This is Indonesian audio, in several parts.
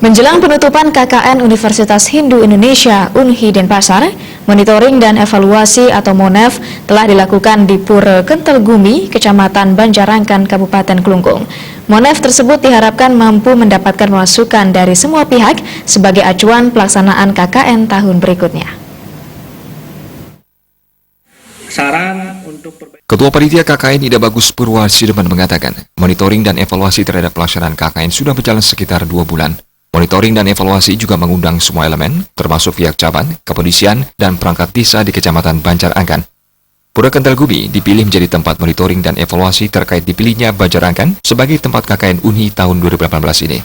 Menjelang penutupan KKN Universitas Hindu Indonesia (UNHI) Denpasar, monitoring dan evaluasi atau MONEV telah dilakukan di Pura Kentelgumi, Kecamatan Banjarangkan, Kabupaten Kelungkung. MONEV tersebut diharapkan mampu mendapatkan masukan dari semua pihak sebagai acuan pelaksanaan KKN tahun berikutnya. Ketua Panitia KKN Ida Bagus Purwasideman mengatakan, monitoring dan evaluasi terhadap pelaksanaan KKN sudah berjalan sekitar 2 bulan. Monitoring dan evaluasi juga mengundang semua elemen, termasuk pihak cabang, kepolisian, dan perangkat desa di Kecamatan Banjarangkan. Pura Kentelgumi dipilih menjadi tempat monitoring dan evaluasi terkait dipilihnya Banjarangkan sebagai tempat KKN UNHI tahun 2018 ini.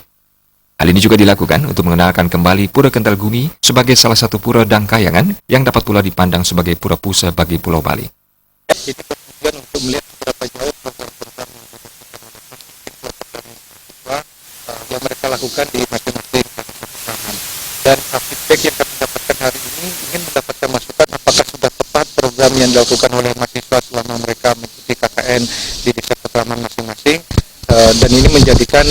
Hal ini juga dilakukan untuk mengenalkan kembali Pura Kentelgumi sebagai salah satu pura Dangkayangan yang dapat pula dipandang sebagai pura pusa bagi Pulau Bali. Ini kemudian untuk melihat berapa jauh program-program yang mereka lakukan di masing-masing program. Dan feedback yang kami dapatkan hari ini ingin mendapatkan masukan apakah sudah tepat program yang dilakukan oleh mahasiswa selama mereka mengikuti KKN di desa petraman masing-masing. Dan ini menjadikan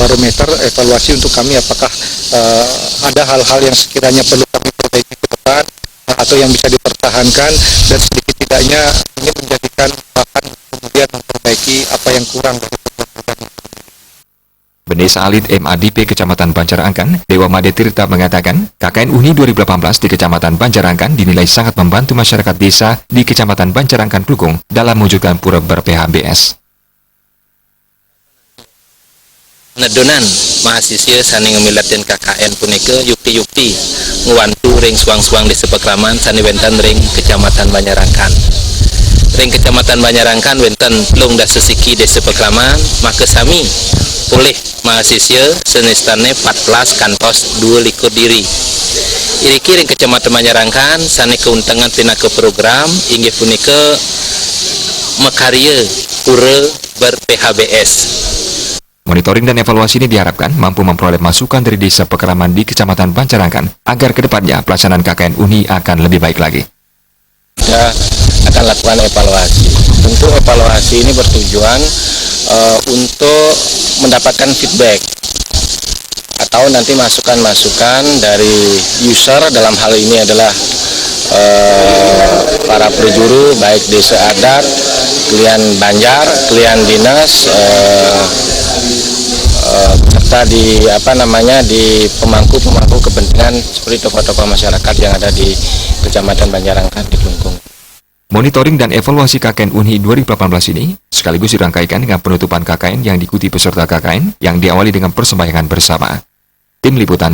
barometer evaluasi untuk kami apakah ada hal-hal yang sekiranya perlu kami perbaiki ke depan atau yang bisa dipertahankan, dan sedikit tidaknya ini menjadikan bahan kemudian memperbaiki apa yang kurang dari program ini. Bendesa Alit MADP Kecamatan Banjarangkan, Dewa Made Tirta mengatakan, KKN UNHI 2018 di Kecamatan Banjarangkan dinilai sangat membantu masyarakat desa di Kecamatan Banjarangkan Kelungkung dalam mewujudkan pura ber-PHBS. Nedonan mahasiswa sani ngemilatin KKN punika yukti-yukti nguwantu ring suang-suang desa pekraman sani wenten ring Kecamatan Banjarangkan. Ring Kecamatan Banjarangkan wenten plung dasa siki desa pekraman, maka sami pulih mahasiswa senistane 14 kantos 2 likur diri. Iriki ring Kecamatan Banjarangkan sani keuntungan pinaka program inggih punika mekarya pura ber-PHBS. Monitoring dan evaluasi ini diharapkan mampu memperoleh masukan dari desa pekeraman di Kecamatan Banjarangkan agar kedepannya pelaksanaan KKN UNHI akan lebih baik lagi. Kita akan lakukan evaluasi. Tentu evaluasi ini bertujuan untuk mendapatkan feedback atau nanti masukan-masukan dari user, dalam hal ini adalah para perjuru baik desa adat, klien Banjar, klien dinas, serta di di pemangku kepentingan seperti tokoh-tokoh masyarakat yang ada di Kecamatan Banjarangkan di Kelungkung. Monitoring dan evaluasi KKN UNHI 2018 ini sekaligus dirangkaikan dengan penutupan KKN yang diikuti peserta KKN yang diawali dengan persembahyangan bersama. Tim Liputan